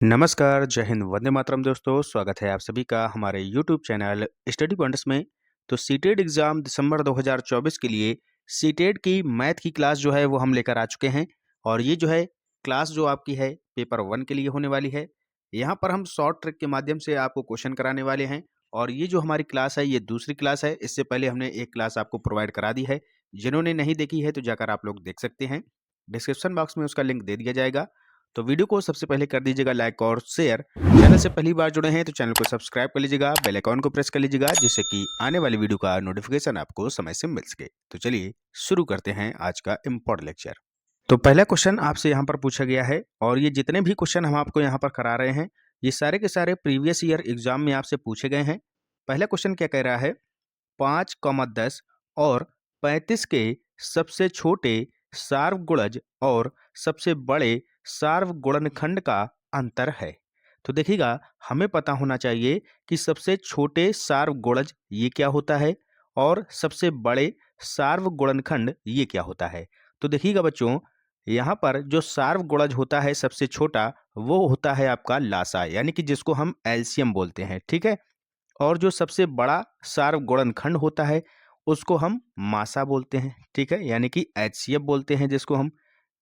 नमस्कार, जय हिंद, वंदे मातरम दोस्तों। स्वागत है आप सभी का हमारे यूट्यूब चैनल स्टडी पॉइंट्स में। तो सीटेट एग्ज़ाम दिसंबर 2024 के लिए सीटेट की मैथ की क्लास जो है वो हम लेकर आ चुके हैं। और ये जो है क्लास जो आपकी है पेपर 1 के लिए होने वाली है। यहाँ पर हम शॉर्ट ट्रिक के माध्यम से आपको क्वेश्चन कराने वाले हैं। और ये जो हमारी क्लास है ये दूसरी क्लास है। इससे पहले हमने एक क्लास आपको प्रोवाइड करा दी है। जिन्होंने नहीं देखी है तो जाकर आप लोग देख सकते हैं। डिस्क्रिप्शन बॉक्स में उसका लिंक दे दिया जाएगा। तो वीडियो को सबसे पहले कर दीजिएगा लाइक और शेयर। चैनल से पहली बार जुड़े हैं तो चैनल को सब्सक्राइब कर लीजिएगा, बेल आइकॉन को प्रेस कर लीजिएगा, जिससे कि आने वाली वीडियो का नोटिफिकेशन आपको समय से मिल सके। तो चलिए शुरू करते हैं आज का इम्पोर्टेंट लेक्चर। तो पहला क्वेश्चन आपसे यहाँ पर पूछा गया है और ये जितने भी क्वेश्चन हम आपको यहाँ पर करा रहे हैं ये सारे के सारे प्रीवियस ईयर एग्जाम में आपसे पूछे गए हैं। पहला क्वेश्चन क्या कह रहा है, 5, 10 और 35 के सबसे छोटे सार्वगुणज और सबसे बड़े सार्वगुणनखंड का अंतर है। तो देखिएगा हमें पता होना चाहिए कि सबसे छोटे सार्वगुणज ये क्या होता है और सबसे बड़े सार्वगुणनखंड ये क्या होता है। तो देखिएगा बच्चों, यहाँ पर जो सार्वगुणज होता है सबसे छोटा वो होता है आपका लासा, यानी कि जिसको हम एलसीएम बोलते हैं, ठीक है। और जो सबसे बड़ा सार्वगुणनखंड होता है उसको हम मासा बोलते हैं, ठीक है, यानी कि एचसीएफ बोलते हैं जिसको हम।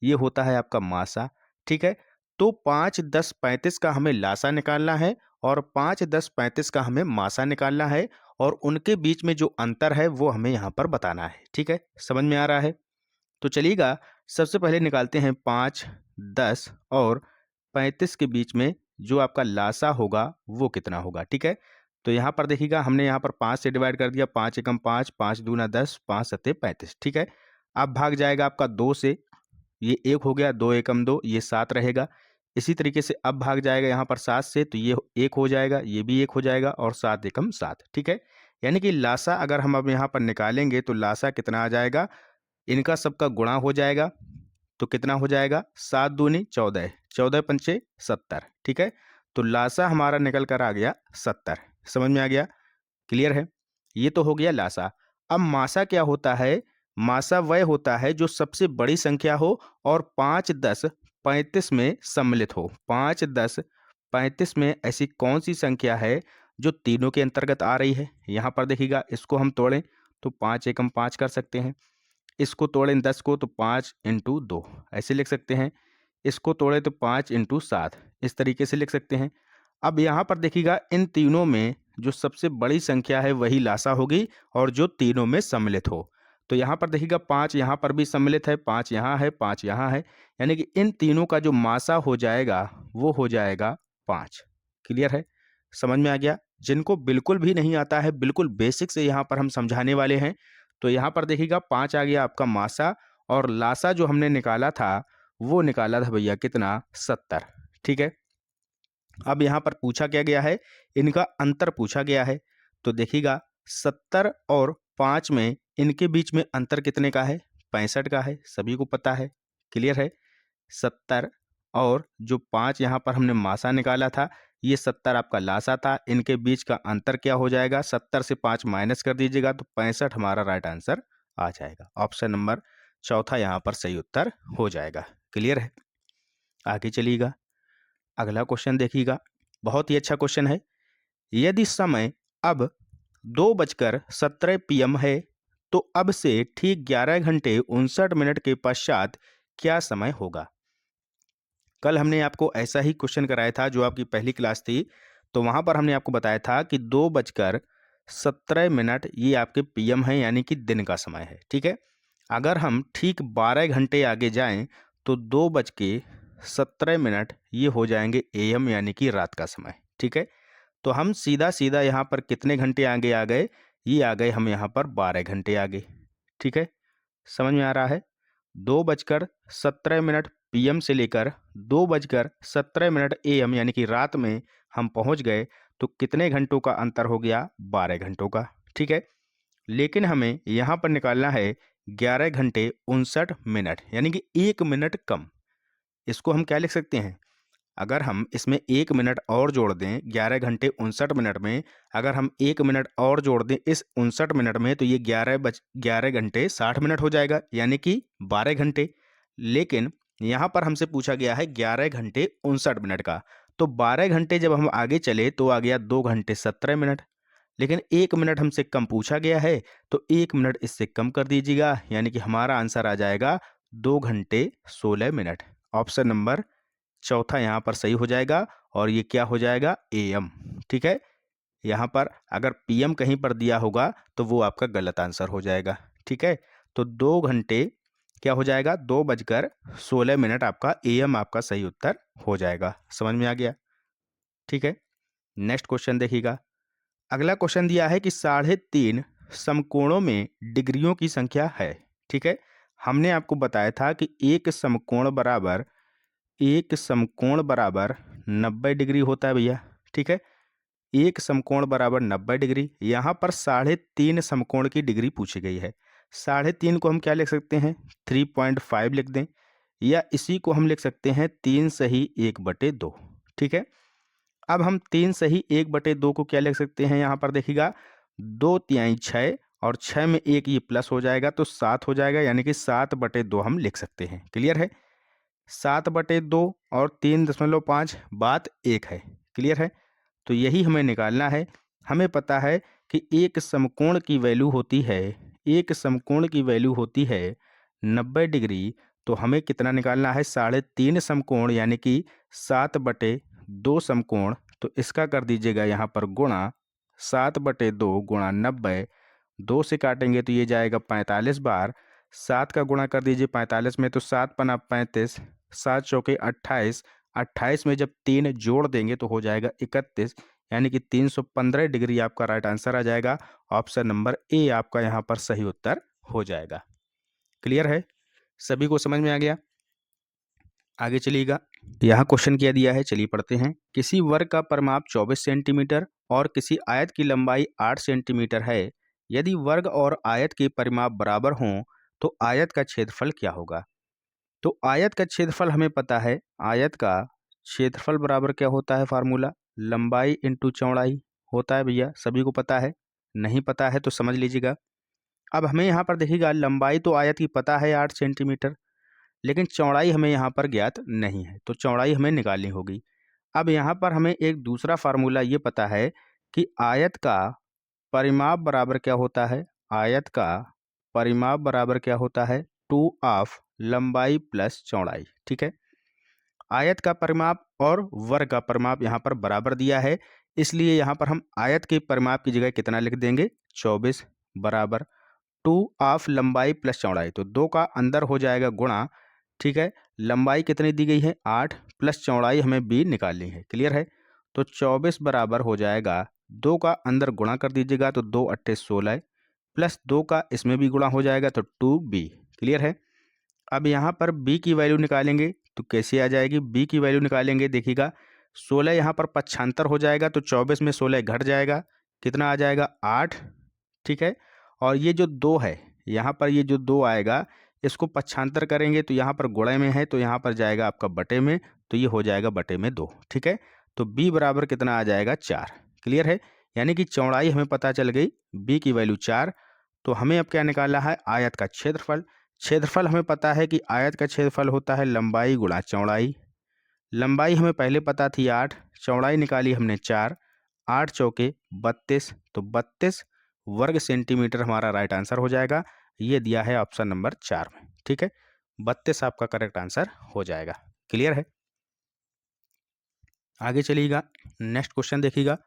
ये होता है आपका मासा, ठीक है। तो 5, 10, 35 का हमें लासा निकालना है और 5, 10, 35 का हमें मासा निकालना है और उनके बीच में जो अंतर है वो हमें यहाँ पर बताना है, ठीक है। समझ में आ रहा है? तो चलिएगा सबसे पहले निकालते हैं 5, 10 और 35 के बीच में जो आपका लासा होगा वो कितना होगा, ठीक है। तो यहाँ पर देखिएगा हमने यहाँ पर 5 से डिवाइड कर दिया, 5 एकम 5, 5 दूना 10, 5 सत्ते 35, ठीक है। अब भाग जाएगा आपका 2 से, ये 1 हो गया, 2 एकम 2, ये 7 रहेगा। इसी तरीके से अब भाग जाएगा यहाँ पर 7 से, तो ये 1 हो जाएगा, ये भी 1 हो जाएगा और 7 एकम 7, ठीक है। यानी कि लासा अगर हम अब यहाँ पर निकालेंगे तो लासा कितना आ जाएगा, इनका सबका गुणा हो जाएगा तो कितना हो जाएगा, 7 दूनी 14, 14 पंचे 70, ठीक है। तो लासा हमारा निकल कर आ गया 70। समझ में आ गया? क्लियर है? ये तो हो गया लासा। अब मासा क्या होता है? मासा वह होता है जो सबसे बड़ी संख्या हो और 5, 10, 35 में सम्मिलित हो। 5, 10, 35 में ऐसी कौन सी संख्या है जो तीनों के अंतर्गत आ रही है? यहाँ पर देखिएगा इसको हम तोड़ें तो 5 एकम 5 कर सकते हैं। इसको तोड़ें 10 को तो 5 × 2 ऐसे लिख सकते हैं। इसको तोड़ें तो 5 × 7 इस तरीके से लिख सकते हैं। अब यहाँ पर देखिएगा इन तीनों में जो सबसे बड़ी संख्या है वही लासा होगी और जो तीनों में सम्मिलित हो। तो यहाँ पर देखिएगा 5 यहाँ पर भी सम्मिलित है, 5 यहाँ है, 5 यहाँ है, यानी कि इन तीनों का जो मासा हो जाएगा वो हो जाएगा 5। क्लियर है? समझ में आ गया? जिनको बिल्कुल भी नहीं आता है, बिल्कुल बेसिक से यहाँ पर हम समझाने वाले हैं। तो यहाँ पर देखिएगा 5 आ गया आपका मासा और लासा जो हमने निकाला था वो निकाला था भैया कितना, 70, ठीक है। अब यहाँ पर पूछा क्या गया है, इनका अंतर पूछा गया है। तो देखिएगा 70 और 5 में इनके बीच में अंतर कितने का है, 65 का है, सभी को पता है। क्लियर है? 70 और जो 5 यहाँ पर हमने मासा निकाला था, ये 70 आपका लासा था। इनके बीच का अंतर क्या हो जाएगा, 70 से 5 माइनस कर दीजिएगा तो 65 हमारा राइट आंसर आ जाएगा। ऑप्शन नंबर चौथा यहाँ पर सही उत्तर हो जाएगा। क्लियर है? आगे चलिएगा, अगला क्वेश्चन देखिएगा, बहुत ही अच्छा क्वेश्चन है। यदि समय अब 2:17 PM है तो अब से ठीक 11 घंटे 59 मिनट के पश्चात क्या समय होगा। कल हमने आपको ऐसा ही क्वेश्चन कराया था जो आपकी पहली क्लास थी। तो वहां पर हमने आपको बताया था कि 2:17 ये आपके PM है, यानी कि दिन का समय है, ठीक है। अगर हम ठीक 12 घंटे आगे जाएं तो 2:17 ये हो जाएंगे AM, यानी कि रात का समय, ठीक है। तो हम सीधा सीधा यहाँ पर कितने घंटे आगे आ गए, ये आ गए हम यहाँ पर 12 घंटे आगे, ठीक है। समझ में आ रहा है? 2:17 PM से लेकर 2:17 AM यानी कि रात में हम पहुंच गए। तो कितने घंटों का अंतर हो गया, 12 घंटों का, ठीक है। लेकिन हमें यहाँ पर निकालना है 11 घंटे 59 मिनट, यानी कि 1 मिनट कम। इसको हम क्या लिख सकते हैं, अगर हम इसमें 1 मिनट और जोड़ दें 11 घंटे 59 मिनट में, अगर हम 1 मिनट और जोड़ दें इस 59 मिनट में तो ये 11 घंटे 60 मिनट हो जाएगा, यानी कि 12 घंटे। लेकिन यहाँ पर हमसे पूछा गया है 11 घंटे 59 मिनट का। तो 12 घंटे जब हम आगे चले तो आ गया 2 घंटे 17 मिनट, लेकिन 1 मिनट हमसे कम पूछा गया है तो 1 मिनट इससे कम कर दीजिएगा, यानी कि हमारा आंसर आ जाएगा 2 घंटे 16 मिनट। ऑप्शन नंबर चौथा यहाँ पर सही हो जाएगा और ये क्या हो जाएगा, AM। ठीक है, यहाँ पर अगर PM कहीं पर दिया होगा तो वो आपका गलत आंसर हो जाएगा। ठीक है, तो 2 घंटे क्या हो जाएगा, 2:16 आपका AM आपका सही उत्तर हो जाएगा। समझ में आ गया? ठीक है, नेक्स्ट क्वेश्चन देखिएगा। अगला क्वेश्चन दिया है कि 3.5 समकोणों में डिग्रियों की संख्या है। ठीक है, हमने आपको बताया था कि एक समकोण बराबर 90 डिग्री होता है भैया। ठीक है, एक समकोण बराबर 90 डिग्री। यहाँ पर 3.5 समकोण की डिग्री पूछी गई है। 3.5 को हम क्या लिख सकते हैं, 3.5 लिख दें, या इसी को हम लिख सकते हैं 3 सही 1/2। ठीक है, अब हम 3 सही 1/2 को क्या लिख सकते हैं, यहाँ पर देखिएगा 2 तिहाई 6 और 6 में 1 ये प्लस हो जाएगा तो 7 हो जाएगा, यानी कि 7/2 हम लिख सकते हैं। क्लियर है? 7/2 और 3.5 बात एक है। क्लियर है? तो यही हमें निकालना है। हमें पता है कि एक समकोण की वैल्यू होती है 90 डिग्री। तो हमें कितना निकालना है, 3.5 समकोण यानी कि 7/2 समकोण। तो इसका कर दीजिएगा यहाँ पर गुणा, 7/2 गुणा 90, 2 से काटेंगे तो ये जाएगा 45 बार। 7 का गुणा कर दीजिए 45 में तो 7 पना 35, 7 चौके 28, 28 में जब 3 जोड़ देंगे तो हो जाएगा 31, यानी कि 315 डिग्री आपका राइट आंसर आ जाएगा। ऑप्शन नंबर ए आपका यहाँ पर सही उत्तर हो जाएगा। क्लियर है? सभी को समझ में आ गया? आगे चलिएगा। यहाँ क्वेश्चन क्या दिया है, चलिए पढ़ते हैं। किसी वर्ग का परिमाप 24 सेंटीमीटर और किसी आयत की लंबाई 8 सेंटीमीटर है। यदि वर्ग और आयत के परिमाप बराबर हों तो आयत का क्षेत्रफल क्या होगा? तो आयत का क्षेत्रफल हमें पता है, आयत का क्षेत्रफल बराबर क्या होता है, फार्मूला लंबाई इंटू चौड़ाई होता है भैया, सभी को पता है। नहीं पता है तो समझ लीजिएगा। अब हमें यहाँ पर देखिएगा, लंबाई तो आयत की पता है 8 सेंटीमीटर, लेकिन चौड़ाई हमें यहाँ पर ज्ञात नहीं है, तो चौड़ाई हमें निकालनी होगी। अब यहाँ पर हमें एक दूसरा फार्मूला ये पता है कि आयत का परिमाप बराबर क्या होता है, आयत का परिमाप बराबर क्या होता है, 2 ऑफ लंबाई प्लस चौड़ाई। ठीक है, आयत का परिमाप और वर्ग का परिमाप यहाँ पर बराबर दिया है, इसलिए यहाँ पर हम आयत के परिमाप की जगह कितना लिख देंगे, 24 बराबर 2 ऑफ लंबाई प्लस चौड़ाई। तो 2 का अंदर हो जाएगा गुणा। ठीक है, लंबाई कितनी दी गई है 8 प्लस चौड़ाई हमें b निकालनी है। क्लियर है? तो 24 बराबर हो जाएगा, 2 का अंदर गुणा कर दीजिएगा तो 2 8 16 प्लस 2 का इसमें भी गुणा हो जाएगा तो 2b। क्लियर है? अब यहाँ पर b की वैल्यू निकालेंगे तो कैसे आ जाएगी, b की वैल्यू निकालेंगे, देखिएगा 16 यहाँ पर पक्षांतर हो जाएगा तो 24 में 16 घट जाएगा, कितना आ जाएगा 8। ठीक है, और ये जो 2 है यहाँ पर, ये जो 2 आएगा इसको पक्षांतर करेंगे तो यहाँ पर गुणे में है तो यहाँ पर जाएगा आपका बटे में, तो ये हो जाएगा बटे में 2। ठीक है, तो b बराबर कितना आ जाएगा 4। क्लियर है? यानी कि चौड़ाई हमें पता चल गई, b की वैल्यू 4। तो हमें अब क्या निकालना है, आयत का क्षेत्रफल। क्षेत्रफल हमें पता है कि आयत का क्षेत्रफल होता है लंबाई गुणा चौड़ाई। लंबाई हमें पहले पता थी 8, चौड़ाई निकाली हमने 4, 8 चौके 32, तो 32 वर्ग सेंटीमीटर हमारा राइट आंसर हो जाएगा। ये दिया है ऑप्शन नंबर 4 में। ठीक है, 32 आपका करेक्ट आंसर हो जाएगा। क्लियर है? आगे चलिएगा, नेक्स्ट क्वेश्चन देखिएगा।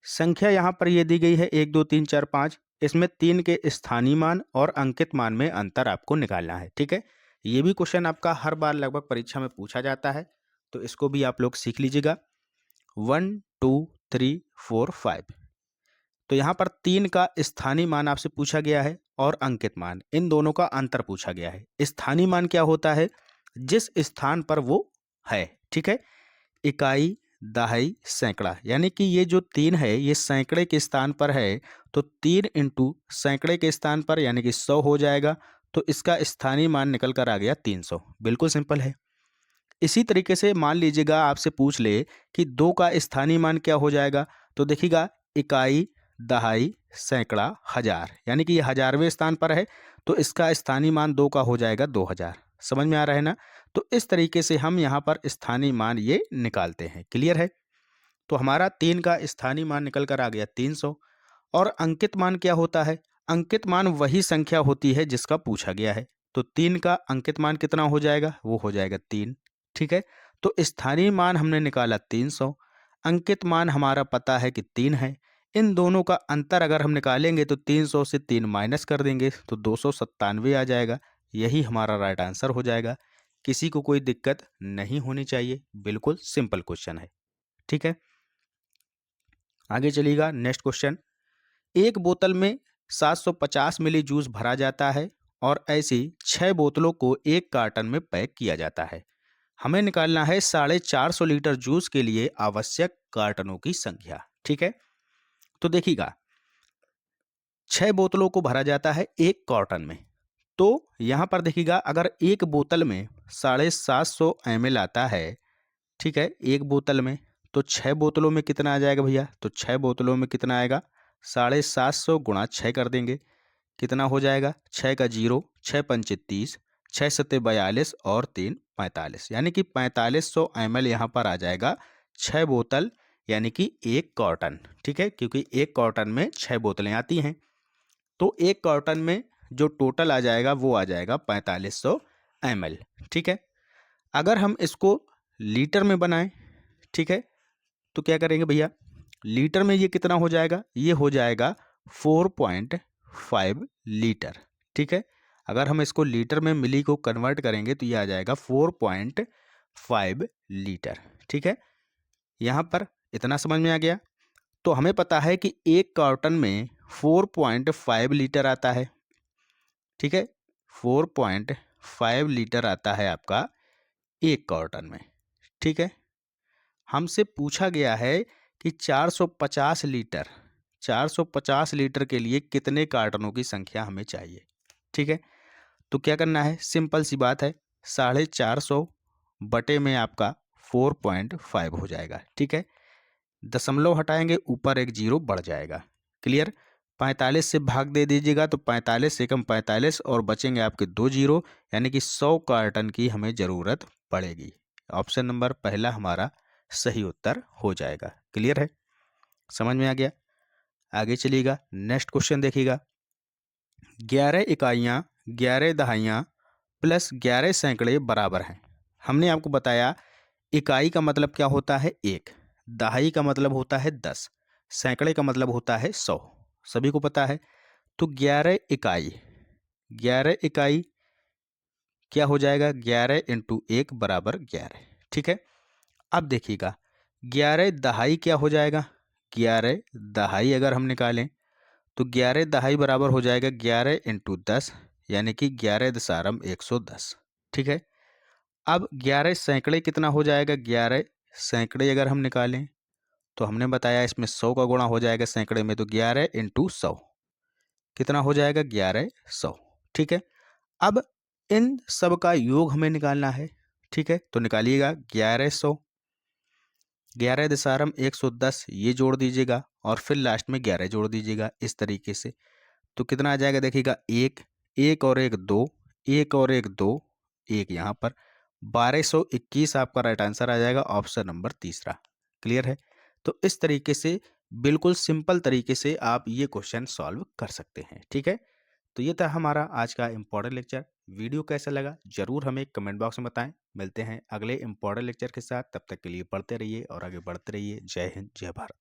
संख्या यहाँ पर ये दी गई है 1 2 3 4 5, इसमें 3 के स्थानीय मान और अंकित मान में अंतर आपको निकालना है। ठीक है, ये भी क्वेश्चन आपका हर बार लगभग परीक्षा में पूछा जाता है, तो इसको भी आप लोग सीख लीजिएगा। 1 2 3 4 5, तो यहाँ पर 3 का स्थानीय मान आपसे पूछा गया है और अंकित मान, इन दोनों का अंतर पूछा गया है। स्थानीय मान क्या होता है, जिस स्थान पर वो है। ठीक है, इकाई, दहाई, सैकड़ा, यानी कि ये जो 3 है ये सैकड़े के स्थान पर है, तो 3 इंटू सैकड़े के स्थान पर यानी कि 100 हो जाएगा, तो इसका स्थानीय मान निकल कर आ गया 300। बिल्कुल सिंपल है। इसी तरीके से मान लीजिएगा आपसे पूछ ले कि 2 का स्थानीय मान क्या हो जाएगा, तो देखिएगा इकाई, दहाई, सैकड़ा, हजार, यानी कि ये हजारवें स्थान पर है, तो इसका स्थानीय मान 2 का हो जाएगा 2000। समझ में आ रहा है ना? तो इस तरीके से हम यहाँ पर स्थानीय मान ये निकालते हैं। क्लियर है? तो हमारा 3 का स्थानीय मान निकल कर आ गया 300। और अंकित मान क्या होता है? अंकित मान वही संख्या होती है जिसका पूछा गया है। तो 3 का अंकित मान कितना हो जाएगा? वो हो जाएगा 3। ठीक है, तो स्थानीय मान हमने निकाला 300, अंकित मान हमारा पता है कि 3 है। इन दोनों का अंतर अगर हम निकालेंगे तो 300 से 3 माइनस कर देंगे तो 297 आ जाएगा। यही हमारा राइट आंसर हो जाएगा। किसी को कोई दिक्कत नहीं होनी चाहिए, बिल्कुल सिंपल क्वेश्चन है। ठीक है, आगे चलिएगा। नेक्स्ट क्वेश्चन, एक बोतल में 750 मिली जूस भरा जाता है और ऐसी 6 बोतलों को एक कार्टन में पैक किया जाता है। हमें निकालना है 450 लीटर जूस के लिए आवश्यक कार्टनों की संख्या। ठीक है, तो देखिएगा 6 बोतलों को भरा जाता है एक कार्टन में। तो यहाँ पर देखिएगा अगर एक बोतल में 750 ml आता है, ठीक है, एक बोतल में, तो 6 बोतलों में कितना आ जाएगा भैया? तो 6 बोतलों में कितना आएगा? 750 गुणा 6 कर देंगे, कितना हो जाएगा? 6 का 0, 6 पंचे 30, 6 सत्ते 42 और 3 45, यानी कि 4500 ml यहाँ पर आ जाएगा 6 बोतल, यानी कि एक कार्टन। ठीक है, क्योंकि एक कार्टन में 6 बोतलें आती हैं। तो एक कार्टन में जो टोटल आ जाएगा वो आ जाएगा 4500 ml। ठीक है, अगर हम इसको लीटर में बनाएं, ठीक है, तो क्या करेंगे भैया? लीटर में ये कितना हो जाएगा? ये हो जाएगा 4.5 लीटर। ठीक है, अगर हम इसको लीटर में मिली को कन्वर्ट करेंगे तो ये आ जाएगा 4.5 लीटर। ठीक है, यहाँ पर इतना समझ में आ गया। तो हमें पता है कि एक कार्टन में 4.5 लीटर आता है। ठीक है, 4.5 लीटर आता है आपका एक कार्टन में। ठीक है, हमसे पूछा गया है कि 450 लीटर के लिए कितने कार्टनों की संख्या हमें चाहिए। ठीक है, तो क्या करना है? सिंपल सी बात है, 450 बटे में आपका 4.5 हो जाएगा। ठीक है, दशमलव हटाएंगे, ऊपर एक जीरो बढ़ जाएगा। क्लियर? 45 से भाग दे दीजिएगा तो 45 से कम 45 और बचेंगे आपके 2 जीरो, यानी कि 100 कार्टन की हमें ज़रूरत पड़ेगी। ऑप्शन नंबर पहला हमारा सही उत्तर हो जाएगा। क्लियर है? समझ में आ गया? आगे चलिएगा। नेक्स्ट क्वेश्चन देखिएगा, 11 इकाइयाँ 11 दहाइयाँ प्लस 11 सैकड़े बराबर हैं। हमने आपको बताया इकाई का मतलब क्या होता है? 1, दहाई का मतलब होता है 10, सैकड़े का मतलब होता है 100। सभी को पता है। तो 11 इकाई, 11 इकाई क्या हो जाएगा? 11 इंटू 1 बराबर 11। ठीक है, अब देखिएगा 11 दहाई क्या हो जाएगा? 11 दहाई अगर हम निकालें तो 11 दहाई बराबर हो जाएगा 11 इंटू 10, यानी कि 11 दशारम 110। ठीक है, अब 11 सैकड़े कितना हो जाएगा? 11 सैकड़े अगर हम निकालें तो हमने बताया इसमें 100 का गुणा हो जाएगा सैकड़े में, तो 11 इंटू 100 कितना हो जाएगा? 1100। ठीक है, अब इन सब का योग हमें निकालना है। ठीक है, तो निकालिएगा 1100, 11 दशारम 110 ये जोड़ दीजिएगा और फिर लास्ट में 11 जोड़ दीजिएगा इस तरीके से। तो कितना आ जाएगा? देखिएगा 1, 1 और 1 2, 1 और 1 2, 1 यहाँ पर 1221 आपका राइट आंसर आ जाएगा, ऑप्शन नंबर तीसरा। क्लियर है? तो इस तरीके से बिल्कुल सिंपल तरीके से आप ये क्वेश्चन सॉल्व कर सकते हैं। ठीक है, तो ये था हमारा आज का इम्पोर्टेंट लेक्चर। वीडियो कैसा लगा ज़रूर हमें कमेंट बॉक्स में बताएं। मिलते हैं अगले इम्पोर्टेंट लेक्चर के साथ, तब तक के लिए पढ़ते रहिए और आगे बढ़ते रहिए। जय हिंद, जय भारत।